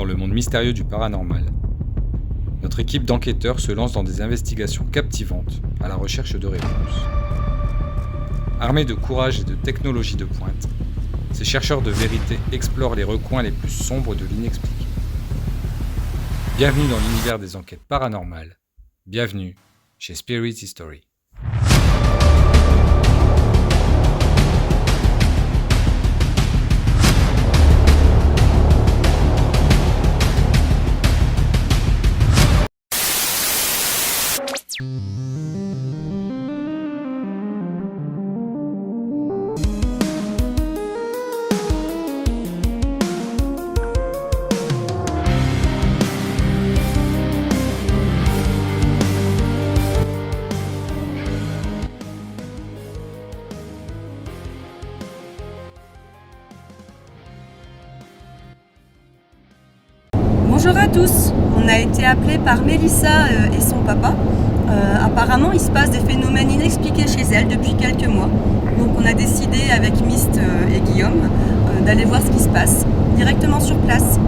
dans le monde mystérieux du paranormal. Notre équipe d'enquêteurs se lance dans des investigations captivantes à la recherche de réponses. Armés de courage et de technologie de pointe, ces chercheurs de vérité explorent les recoins les plus sombres de l'inexpliqué. Bienvenue dans l'univers des enquêtes paranormales. Bienvenue chez Spirit History. Bonjour à tous, on a été appelé par Mélissa et son papa. Apparemment il se passe des phénomènes inexpliqués chez elle depuis quelques mois. Donc on a décidé avec Myst et Guillaume d'aller voir ce qui se passe directement sur place.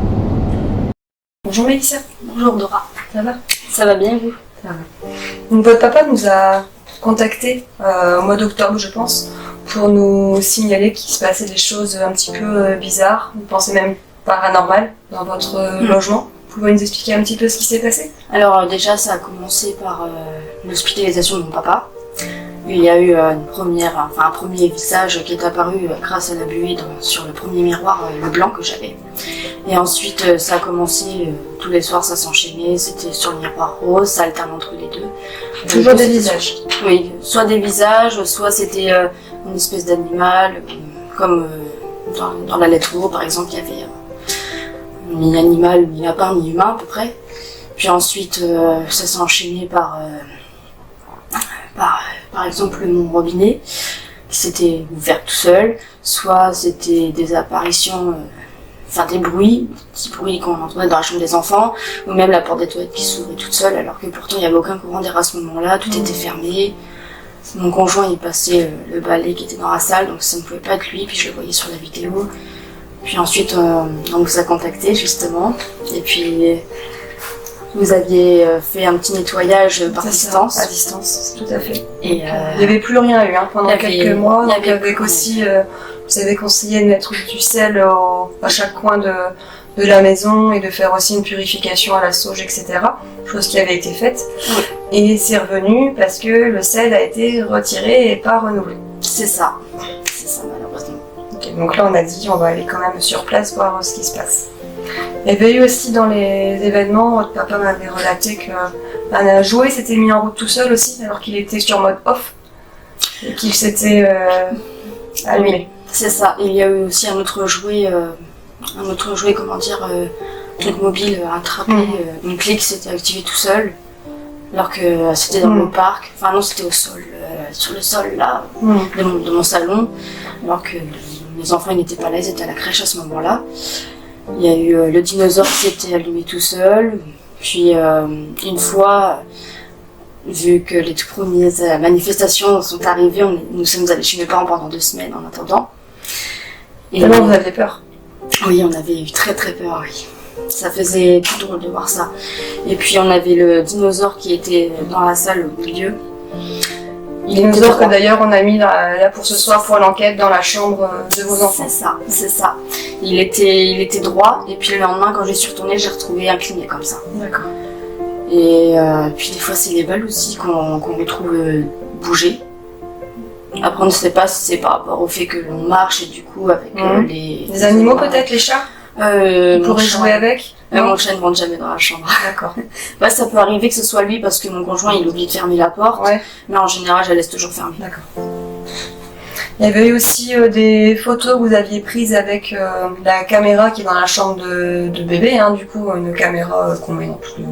Bonjour Mélissa. Bonjour Dora. Ça va? Ça va bien vous? Ça va. Donc votre papa nous a contactés au mois d'octobre je pense pour nous signaler qu'il se passait des choses un petit peu bizarres, vous pensez même paranormales dans votre logement. Vous pouvez nous expliquer un petit peu ce qui s'est passé? Alors déjà ça a commencé par l'hospitalisation de mon papa. Il y a eu un premier visage qui est apparu grâce à la buée sur le premier miroir, le blanc que j'avais. Et ensuite ça a commencé, tous les soirs ça s'enchaînait, c'était sur le miroir rose, ça alterne entre les deux. Toujours des visages? Oui, soit des visages, soit c'était une espèce d'animal, comme dans la lettre O par exemple il y avait ni animal, ni lapin, ni humain à peu près. Puis ensuite ça s'est enchaîné par exemple mon robinet qui s'était ouvert tout seul, soit c'était des apparitions, des bruits, petits bruits qu'on entendait dans la chambre des enfants, ou même la porte des toilettes qui s'ouvrait toute seule alors que pourtant il n'y avait aucun courant d'air à ce moment-là, tout était fermé. Mon conjoint il passait le balai qui était dans la salle, donc ça ne pouvait pas être lui, puis je le voyais sur la vidéo. Puis ensuite on vous a contacté justement, et puis vous aviez fait un petit nettoyage par distance. À distance, tout à fait. Et il n'y avait plus rien eu pendant quelques mois, donc avec aussi, vous avez conseillé de mettre du sel à chaque coin de la maison et de faire aussi une purification à la sauge, etc. Chose qui avait été faite. Oui. Et c'est revenu parce que le sel a été retiré et pas renouvelé. C'est ça malheureusement. Okay, donc là on a dit on va aller quand même sur place voir ce qui se passe. Il y avait eu aussi dans les événements, votre papa m'avait relaté qu'un jouet s'était mis en route tout seul aussi alors qu'il était sur mode off et qu'il s'était allumé. Oui, c'est ça. Il y a eu aussi un autre jouet, truc mobile attrapé, une clé qui s'était activée tout seul alors que c'était dans le parc. Enfin non, c'était au sol, sur le sol là, de mon salon, alors que mes enfants ils n'étaient pas là, ils étaient à la crèche à ce moment-là. Il y a eu le dinosaure qui s'était allumé tout seul, puis une fois, vu que les tout premières manifestations sont arrivées, nous sommes allés chez mes parents pendant 2 semaines en attendant. Et tellement vous aviez peur? Oui, on avait eu très très peur, oui. Ça faisait tout drôle de voir ça. Et puis on avait le dinosaure qui était dans la salle au milieu. Dinosaure que d'ailleurs on a mis là pour ce soir pour l'enquête dans la chambre de vos enfants. C'est ça. Il était droit et puis le lendemain quand je suis retournée, j'ai retrouvé incliné comme ça. D'accord. Et puis des fois c'est les balles aussi qu'on retrouve bouger. Après on ne sait pas si c'est par rapport au fait que l'on marche et du coup avec les animaux peut-être, les chats qui pourraient jouer avec. Mon chat ne rentre jamais dans la chambre. D'accord. Ça peut arriver que ce soit lui parce que mon conjoint il oublie de fermer la porte, mais en général je la laisse toujours fermée. D'accord. Il y avait eu aussi des photos que vous aviez prises avec la caméra qui est dans la chambre de bébé, du coup une caméra qu'on met dans toutes les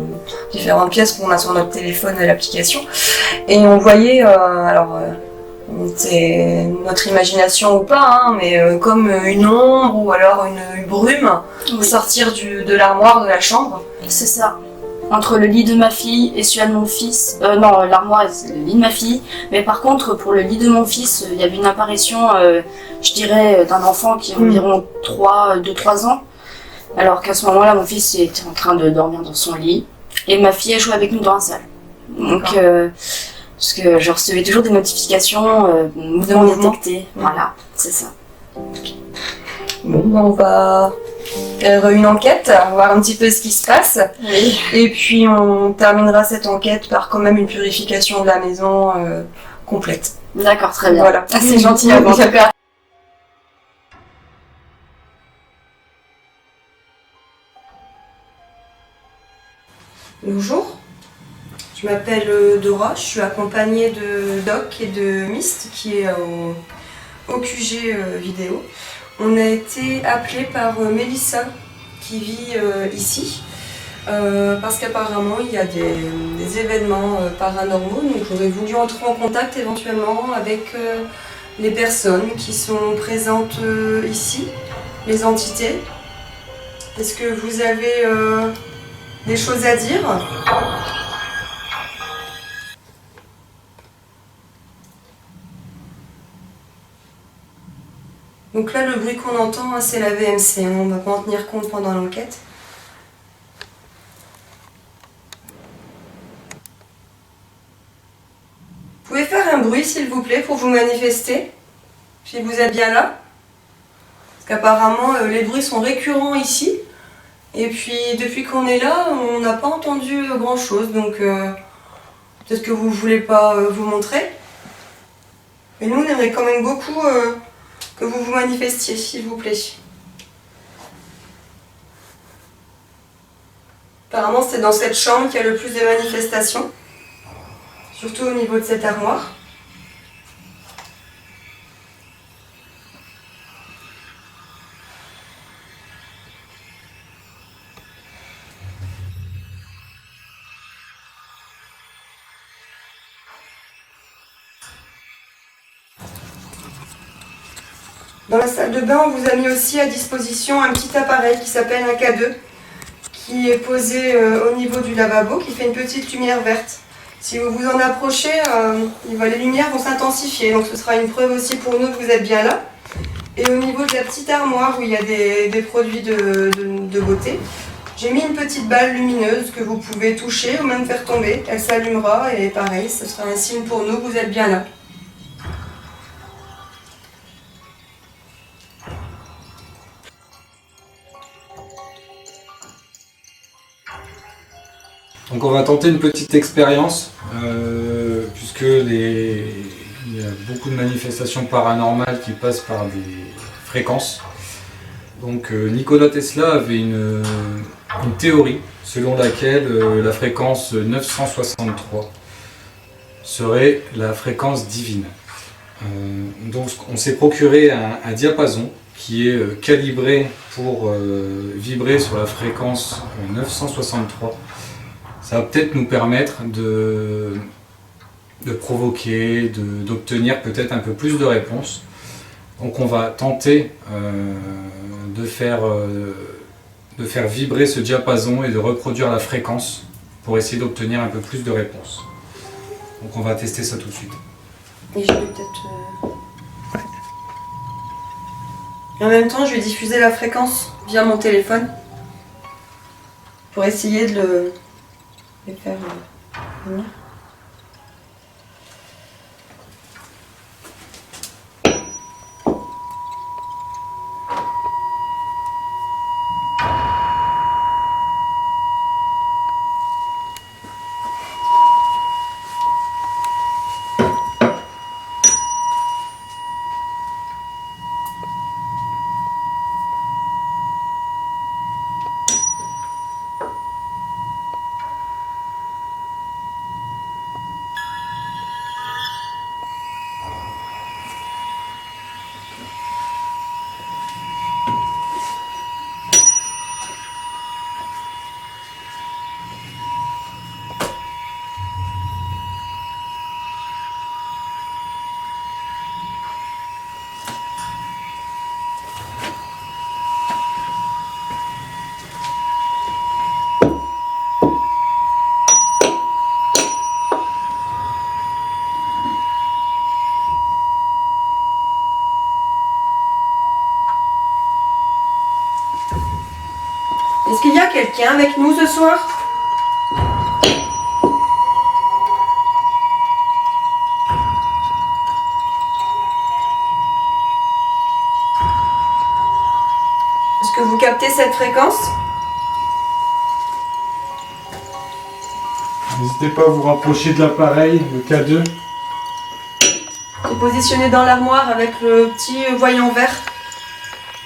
différentes pièces qu'on a sur notre téléphone et l'application. Et on voyait, c'est notre imagination ou pas, mais comme une ombre ou alors une brume sortir de l'armoire de la chambre. C'est ça. Entre le lit de ma fille et celui de mon fils, l'armoire c'est le lit de ma fille, mais par contre pour le lit de mon fils, il y avait une apparition, je dirais, d'un enfant qui a environ 2-3 ans, Alors qu'à ce moment-là, mon fils était en train de dormir dans son lit et ma fille a joué avec nous dans la salle. Donc, parce que je recevais toujours des notifications, mouvements détectés. Voilà, c'est ça. Bon, on va faire une enquête, voir un petit peu ce qui se passe. Oui. Et puis on terminera cette enquête par quand même une purification de la maison complète. D'accord, très bien. Voilà. C'est gentil à vous. En tout cas. Bonjour, je m'appelle Dora, je suis accompagnée de Doc et de Mist qui est au QG vidéo. On a été appelé par Mélissa qui vit ici parce qu'apparemment il y a des événements paranormaux, donc j'aurais voulu entrer en contact éventuellement avec les personnes qui sont présentes ici, les entités. Est-ce que vous avez des choses à dire? Donc là, le bruit qu'on entend, c'est la VMC. On ne va pas en tenir compte pendant l'enquête. Vous pouvez faire un bruit, s'il vous plaît, pour vous manifester, si vous êtes bien là. Parce qu'apparemment, les bruits sont récurrents ici. Et puis, depuis qu'on est là, on n'a pas entendu grand-chose. Donc, peut-être que vous ne voulez pas vous montrer. Mais nous, on aimerait quand même beaucoup que vous vous manifestiez, s'il vous plaît. Apparemment, c'est dans cette chambre qu'il y a le plus de manifestations. Surtout au niveau de cette armoire. Dans la salle de bain, on vous a mis aussi à disposition un petit appareil qui s'appelle un K2, qui est posé au niveau du lavabo, qui fait une petite lumière verte. Si vous vous en approchez, les lumières vont s'intensifier, donc ce sera une preuve aussi pour nous que vous êtes bien là. Et au niveau de la petite armoire où il y a des produits de beauté, j'ai mis une petite balle lumineuse que vous pouvez toucher ou même faire tomber. Elle s'allumera et pareil, ce sera un signe pour nous que vous êtes bien là. Donc on va tenter une petite expérience, puisque il y a beaucoup de manifestations paranormales qui passent par des fréquences. Donc Nikola Tesla avait une théorie selon laquelle la fréquence 963 serait la fréquence divine. Donc on s'est procuré un diapason qui est calibré pour vibrer sur la fréquence 963. Ça va peut-être nous permettre de provoquer, d'obtenir peut-être un peu plus de réponses. Donc on va tenter de faire vibrer ce diapason et de reproduire la fréquence pour essayer d'obtenir un peu plus de réponses. Donc on va tester ça tout de suite. Et je vais peut-être... Et en même temps, je vais diffuser la fréquence via mon téléphone pour essayer de le faire... venir. Est-ce qu'il y a quelqu'un avec nous ce soir? Est-ce que vous captez cette fréquence? N'hésitez pas à vous rapprocher de l'appareil, le K2. C'est positionné dans l'armoire avec le petit voyant vert.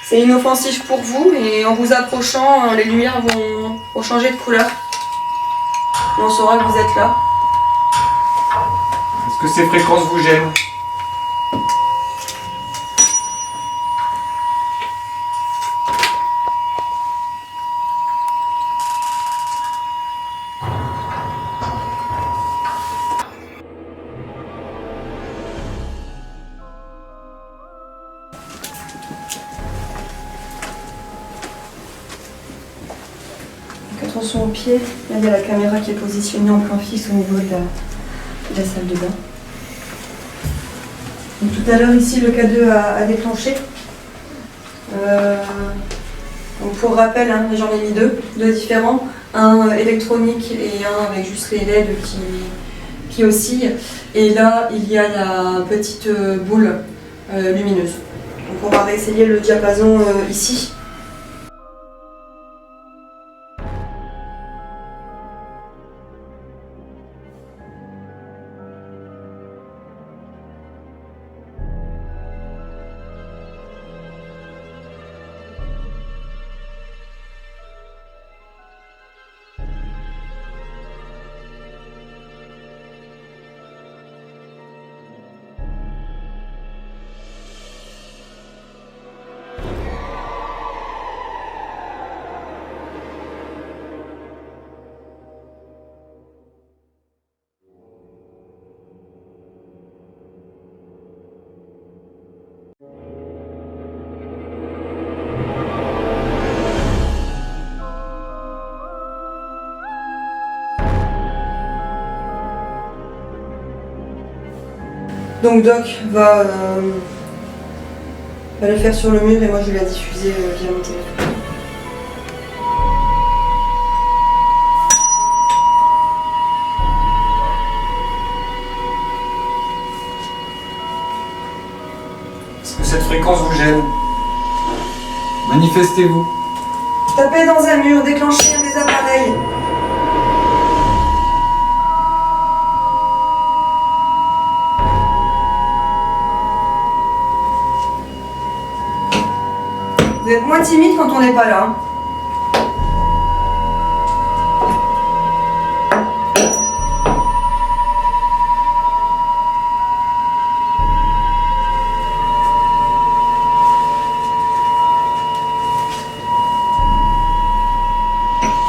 C'est inoffensif pour vous et en vous approchant, les lumières vont changer de couleur. Et on saura que vous êtes là. Est-ce que ces fréquences vous gênent? Attention aux pieds, là il y a la caméra qui est positionnée en plan fixe au niveau de la salle de bain. Donc, tout à l'heure ici le K2 a déclenché. Donc, pour rappel, hein, j'en ai mis deux différents, un électronique et un avec juste les LED qui oscillent. Et là il y a la petite boule lumineuse. Donc on va réessayer le diapason ici. Donc Doc va le faire sur le mur et moi je vais la diffuser via mon téléphone. Est-ce que cette fréquence vous gêne? Manifestez-vous. Tapez dans un mur, déclenchez un des appareils. Vous êtes moins timide quand on n'est pas là.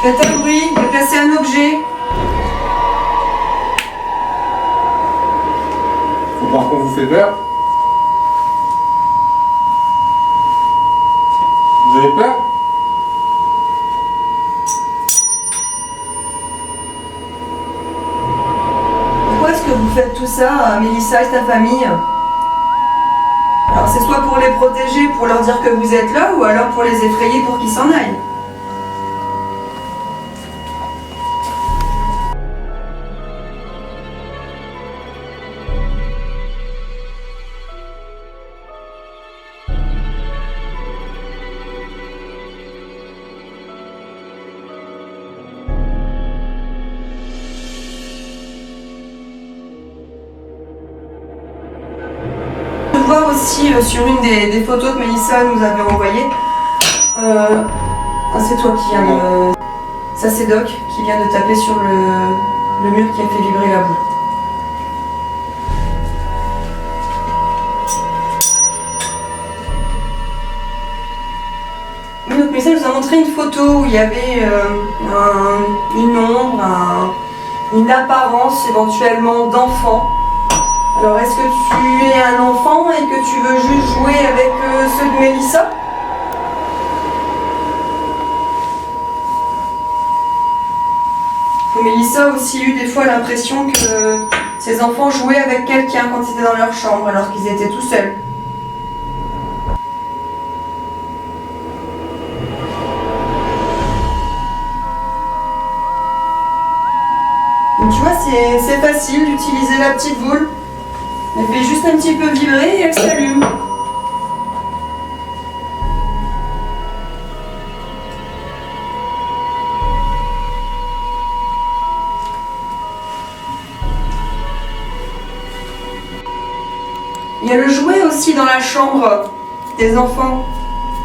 Faites un bruit, déplacez un objet. Faut croire qu'on vous fait peur. Vous avez peur? Pourquoi est-ce que vous faites tout ça, Mélissa et sa famille? Alors c'est soit pour les protéger, pour leur dire que vous êtes là, ou alors pour les effrayer pour qu'ils s'en aillent. Voir aussi sur une des photos que Mélissa nous avait envoyées. C'est toi qui viens de... Ça c'est Doc qui vient de taper sur le mur qui a fait vibrer la boule. Oui, donc Mélissa nous a montré une photo où il y avait une ombre, une apparence éventuellement d'enfant. Alors, est-ce que tu es un enfant et que tu veux juste jouer avec ceux de Mélissa? Mélissa a aussi eu des fois l'impression que ses enfants jouaient avec quelqu'un quand ils étaient dans leur chambre alors qu'ils étaient tout seuls. Donc tu vois, c'est facile d'utiliser la petite boule. Elle fait juste un petit peu vibrer et elle s'allume. Il y a le jouet aussi dans la chambre des enfants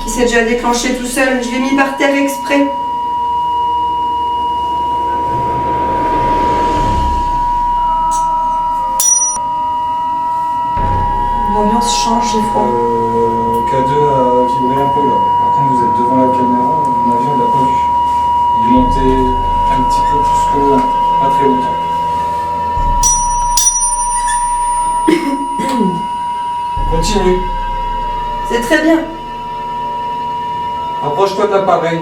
qui s'est déjà déclenché tout seul. Je l'ai mis par terre exprès. L'ambiance change, j'ai froid. K2 a vibré un peu là. Par contre, vous êtes devant la caméra, mon avion ne l'a pas vu. Il est monté un petit peu plus que là, pas très longtemps. Continue. C'est très bien. Rapproche-toi de l'appareil.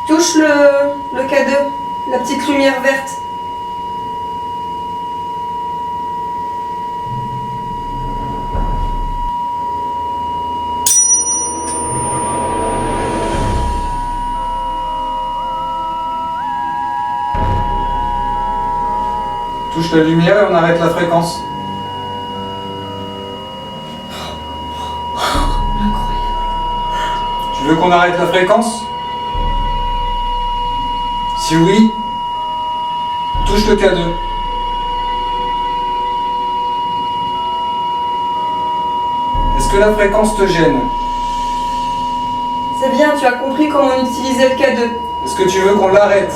Touche le K2, la petite lumière verte. Touche la lumière et on arrête la fréquence. Tu veux qu'on arrête la fréquence? Si oui, touche le K2. Est-ce que la fréquence te gêne? C'est bien, tu as compris comment utiliser le K2. Est-ce que tu veux qu'on l'arrête?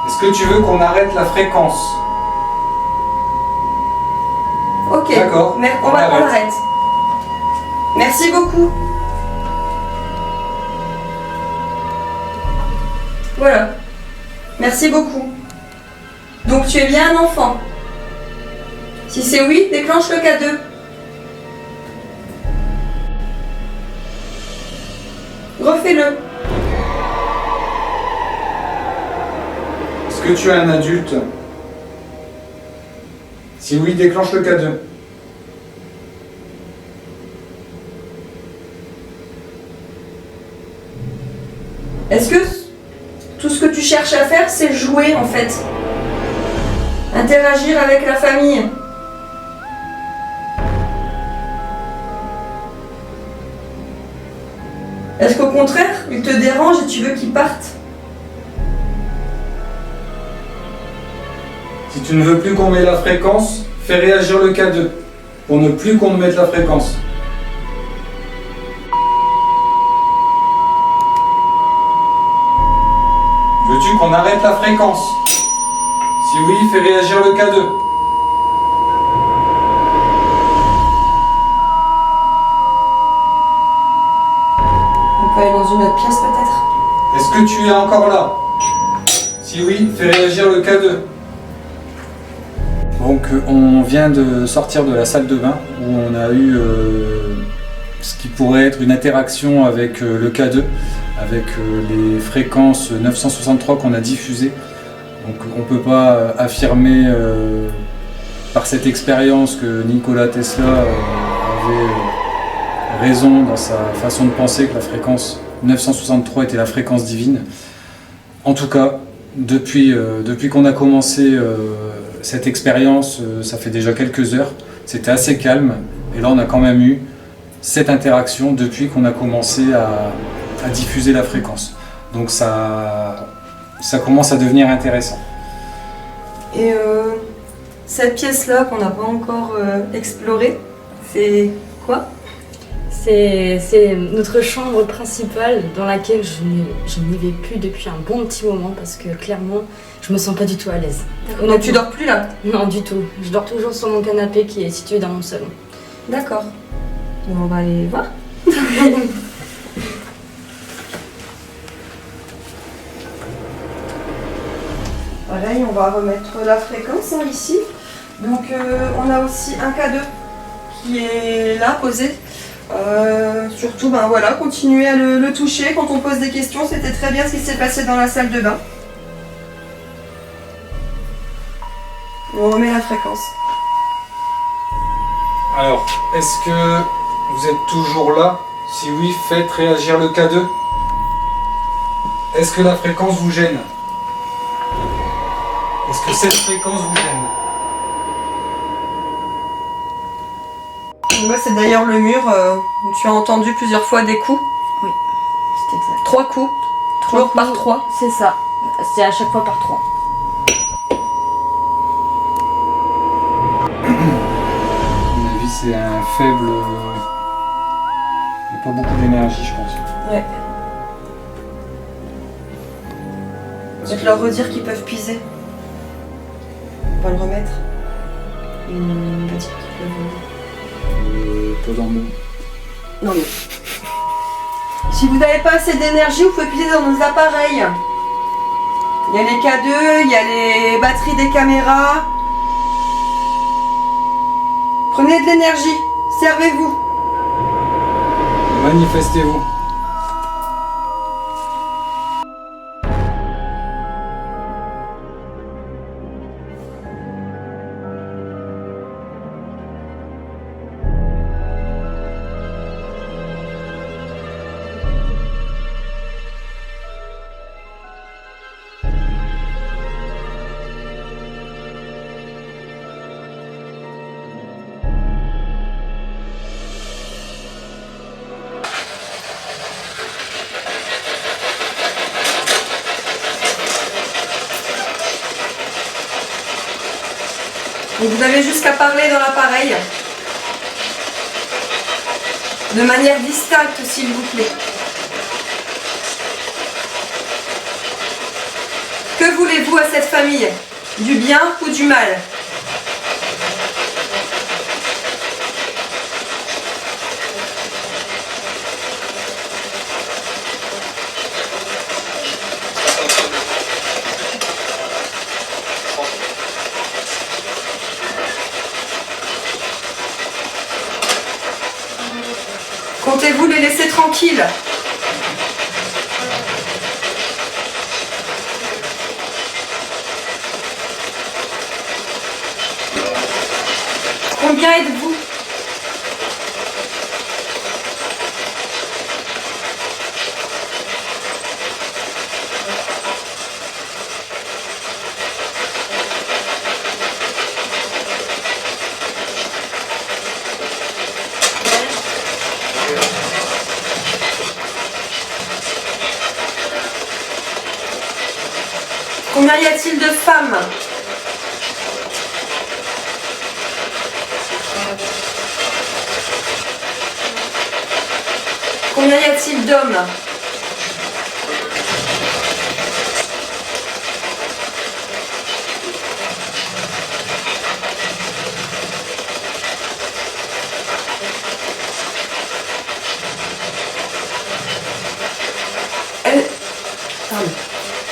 Est-ce que tu veux qu'on arrête la fréquence? Ok, D'accord, mais on on l'arrête. Merci beaucoup. Voilà. Merci beaucoup. Donc tu es bien un enfant. Si c'est oui, déclenche le K2. Refais-le. Est-ce que tu es un adulte? Si oui, déclenche le K2. Est-ce que tout ce que tu cherches à faire, c'est jouer en fait? Interagir avec la famille? Est-ce qu'au contraire, il te dérange et tu veux qu'il parte? Si tu ne veux plus qu'on mette la fréquence, fais réagir le K2 pour ne plus qu'on mette la fréquence. Veux-tu qu'on arrête la fréquence? Si oui, fais réagir le K2. On peut aller dans une autre pièce peut-être? Est-ce que tu es encore là? Si oui, fais réagir le K2. Donc on vient de sortir de la salle de bain où on a eu ce qui pourrait être une interaction avec le K2, avec les fréquences 963 qu'on a diffusées. Donc on ne peut pas affirmer par cette expérience que Nikola Tesla avait raison dans sa façon de penser que la fréquence 963 était la fréquence divine. En tout cas, depuis qu'on a commencé cette expérience, ça fait déjà quelques heures, c'était assez calme et là on a quand même eu cette interaction depuis qu'on a commencé à diffuser la fréquence. Donc ça commence à devenir intéressant. Et cette pièce-là qu'on n'a pas encore explorée, c'est quoi? C'est notre chambre principale dans laquelle je n'y vais plus depuis un bon petit moment parce que clairement je me sens pas du tout à l'aise. Donc tu dors plus là? Non du tout, je dors toujours sur mon canapé qui est situé dans mon salon. D'accord. On va aller voir. Pareil, on va remettre la fréquence ici. Donc on a aussi un K2 qui est là posé. Surtout, ben voilà, continuer à le toucher quand on pose des questions. C'était très bien ce qui s'est passé dans la salle de bain. On remet la fréquence. Alors, est-ce que vous êtes toujours là? Si oui, faites réagir le K2. Est-ce que la fréquence vous gêne? Est-ce que cette fréquence vous gêne? Moi, c'est d'ailleurs le mur où tu as entendu plusieurs fois des coups. Oui, c'est exact. 3 coups. Toujours par 3. C'est ça. C'est à chaque fois par 3. À mon avis, c'est un faible... Il n'y a pas beaucoup d'énergie, je pense. Ouais. Je vais leur redire qu'ils peuvent puiser. On va le remettre. On va dire qu'ils peuvent... Pas dans le mot. Non mais... Si vous n'avez pas assez d'énergie, vous pouvez puiser dans nos appareils. Il y a les K2, il y a les batteries des caméras. Prenez de l'énergie, servez-vous. Manifestez-vous. Donc vous avez juste qu'à parler dans l'appareil. De manière distincte, s'il vous plaît. Que voulez-vous à cette famille? Du bien ou du mal? Comptez-vous les laisser tranquilles? Combien êtes-vous? Combien y a-t-il de femmes? Combien y a-t-il d'hommes?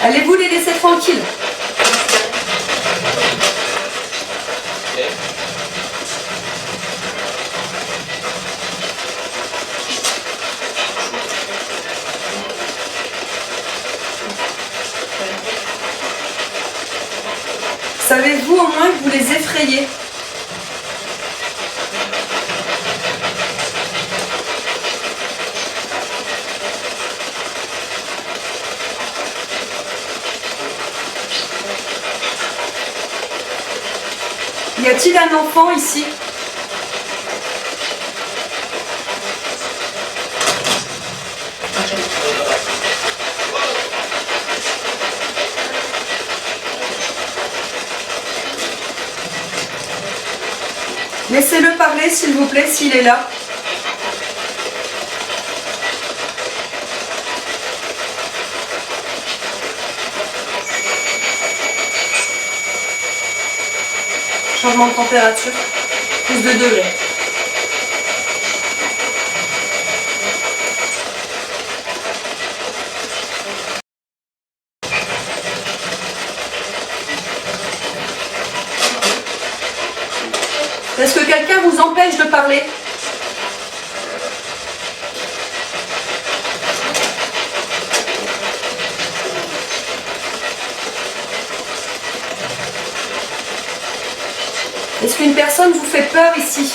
Allez-vous les laisser tranquilles? Savez-vous au moins que vous les effrayez? Y a-t-il un enfant ici? Laissez-le parler, s'il vous plaît, s'il est là. Changement de température, plus de degrés. Est-ce que quelqu'un vous empêche de parler? Est-ce qu'une personne vous fait peur ici?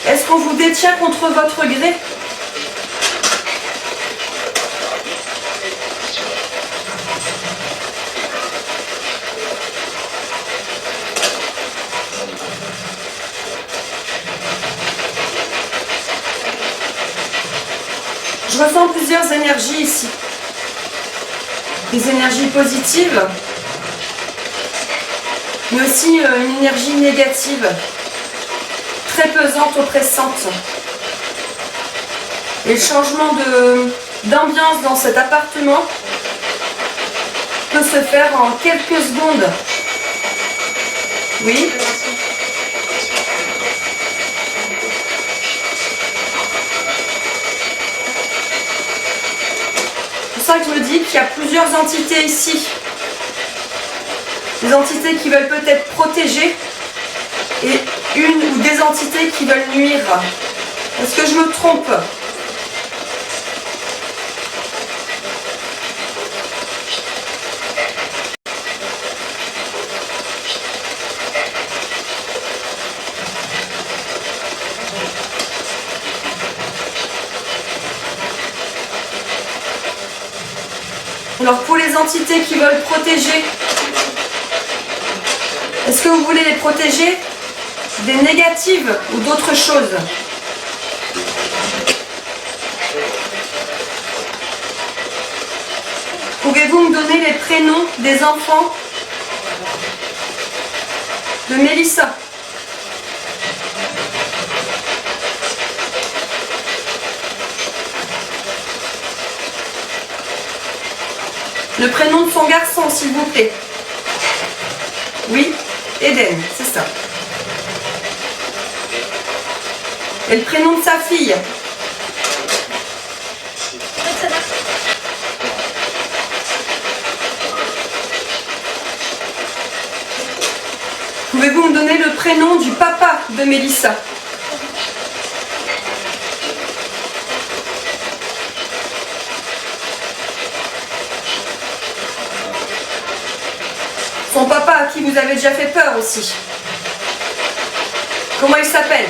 Est-ce qu'on vous détient contre votre gré? Je ressens plusieurs énergies ici. Des énergies positives, mais aussi une énergie négative, très pesante, oppressante. Et le changement d'ambiance dans cet appartement peut se faire en quelques secondes. Oui. C'est pour ça que je me dis qu'il y a plusieurs entités ici. Des entités qui veulent peut-être protéger et une ou des entités qui veulent nuire. Est-ce que je me trompe? Alors pour les entités qui veulent protéger, est-ce que vous voulez les protéger des négatives ou d'autres choses? Pouvez-vous me donner les prénoms des enfants de Mélissa? Le prénom de son garçon, s'il vous plaît. Oui, Eden, c'est ça. Et le prénom de sa fille. Pouvez-vous me donner le prénom du papa de Mélissa? Son papa à qui vous avez déjà fait peur aussi. Comment il s'appelle?